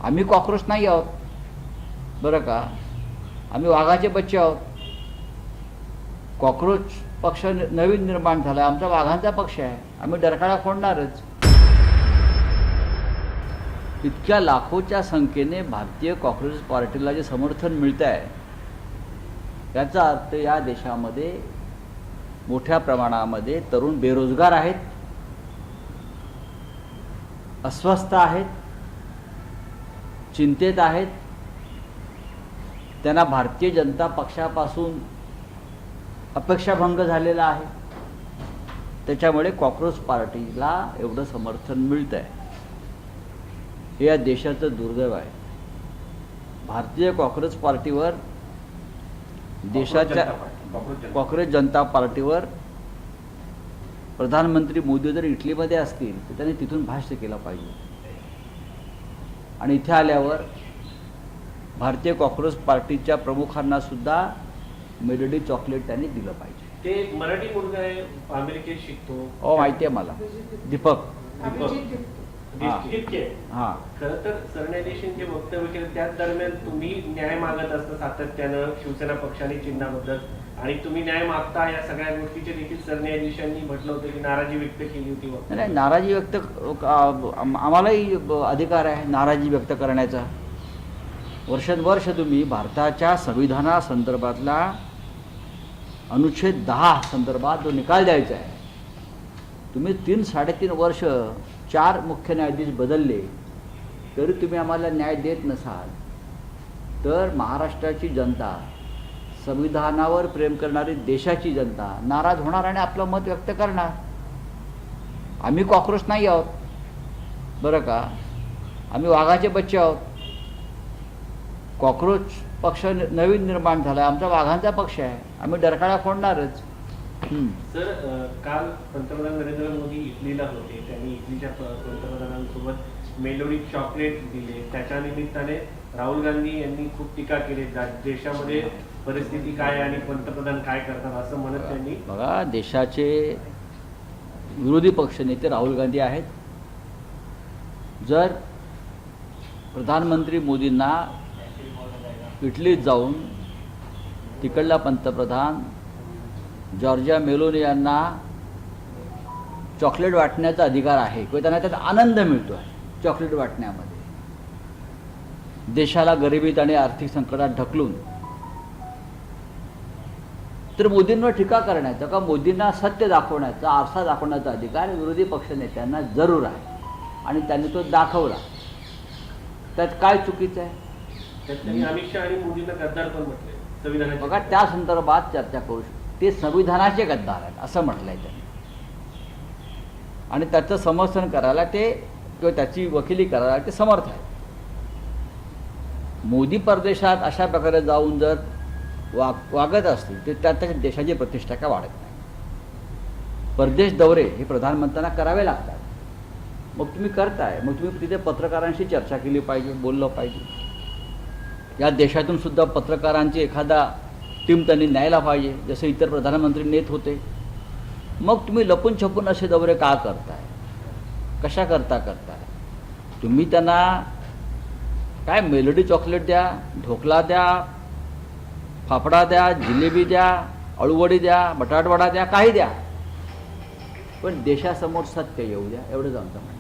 आम्ही कॉक्रोच नाही आहोत बरं का, आम्ही वाघाचे बच्चे आहोत. कॉक्रोच पक्ष नवीन निर्माण झाला, आमचा वाघांचा पक्ष आहे, आम्ही डरकाळा फोडणारच. इतक्या लाखोच्या संख्येने भारतीय कॉक्रोच पार्टीला जे समर्थन मिळत आहे याचा अर्थ या देशामध्ये मोठ्या प्रमाणामध्ये तरुण बेरोजगार आहेत, अस्वस्थ आहेत, चिंतेत आहेत. त्यांना भारतीय जनता पक्षापासून अपेक्षाभंग झालेला आहे. त्याच्यामुळे कॉक्रोच पार्टीला एवढं समर्थन मिळतं आहे. हे या देशाचं दुर्दैव आहे. भारतीय कॉक्रोच पार्टीवर, देशाच्या कॉक्रोच जनता पार्टीवर प्रधानमंत्री मोदी जर इटलीमध्ये असतील तर त्यांनी तिथून भाष्य केलं पाहिजे आणि इथे आल्यावर भारतीय कॉक्रोच पार्टीच्या प्रमुखांना सुद्धा मेलडी चॉकलेट त्यांनी दिलं पाहिजे. ते मराठी मुलगा आहे, अमेरिकेत शिकतो. हो, माहिती आहे मला. दीपक. हां, खरं तर सरन्यायाधीशांचे वक्तव्य केले त्याच दरम्यान तुम्ही न्याय मागत असता सातत्यानं शिवसेना पक्षाने चिन्हाबद्दल, आणि तुम्ही न्याय मागता या सगळ्या गोष्टीचे देखील सरन्यायाधीशांनी म्हटलं होतं की नाराजी व्यक्त केली होती. नाही, नाराजी व्यक्त आम्हालाही अधिकार आहे नाराजी व्यक्त करण्याचा. वर्षानुवर्ष तुम्ही भारताच्या संविधानासंदर्भातला अनुच्छेद 10 संदर्भात जो निकाल द्यायचा आहे, तुम्ही 3-3.5 वर्ष 4 मुख्य न्यायाधीश बदलले तरी तुम्ही आम्हाला न्याय देत नसाल तर महाराष्ट्राची जनता, संविधानावर प्रेम करणारी देशाची जनता नाराज होणार आणि आपलं मत व्यक्त करणार. आम्ही कॉक्रोच नाही आहोत बरं का, आम्ही वाघाचे बच्चे आहोत. कॉक्रोच पक्ष नवीन निर्माण झाला, आमचा वाघांचा पक्ष आहे, आम्ही डरकाळा फोडणारच. सर, काल पंतप्रधान नरेंद्र मोदी इटलीला होते. त्यांनी इटलीच्या पंतप्रधानांसोबत मेलोडी चॉकलेट दिले. त्याच्या निमित्ताने राहुल गांधी यांनी खूप टीका केली, देशामध्ये परिस्थिती काय आणि पंतप्रधान काय करतात असं म्हणत त्यांनी. बघा, देशाचे विरोधी पक्षनेते राहुल गांधी आहेत. जर प्रधानमंत्री मोदींना इटलीत जाऊन तिकडला पंतप्रधान जॉर्जिया मेलोनी यांना चॉकलेट वाटण्याचा अधिकार आहे किंवा त्यांना त्यात आनंद मिळतो आहे चॉकलेट वाटण्यामध्ये, देशाला गरिबीत आणि आर्थिक संकटात ढकलून, तर मोदींवर टीका करण्याचा का मोदींना सत्य दाखवण्याचा, आरसा दाखवण्याचा अधिकार विरोधी पक्षनेत्यांना जरूर आहे आणि त्यांनी तो दाखवला. त्यात काय चुकीचं आहे? अमित शहा आणि मोदींना गद्दार पण म्हटले संविधानाच्या. बघा, त्या संदर्भात चर्चा करू शकतो. ते संविधानाचे गद्दार आहेत असं म्हटलंय त्यांनी आणि त्याचं समर्थन करायला ते किंवा त्याची वकिली करायला ते समर्थ आहे. मोदी परदेशात अशा प्रकारे जाऊन जर वागत असतील तर त्यात देशाची प्रतिष्ठा काय वाढत नाही. परदेश दौरे हे प्रधानमंत्र्यांना करावे लागतात. मग तुम्ही करताय, मग तुम्ही तिथे पत्रकारांशी चर्चा केली पाहिजे, बोललं पाहिजे. या देशातून सुद्धा पत्रकारांची एखादा टीम त्यांनी न्यायला पाहिजे, जसे इतर प्रधानमंत्री नेत होते. मग तुम्ही लपून छपून असे दौरे का करताय, कशा करताय? तुम्ही त्यांना काय मेलोडी चॉकलेट द्या, ढोकला द्या, फाफडा द्या, जिलेबी द्या, अळूवडी द्या, बटाटवडा द्या, काही द्या, पण देशासमोर सत्य येऊ द्या, एवढंच आमचं म्हणणं.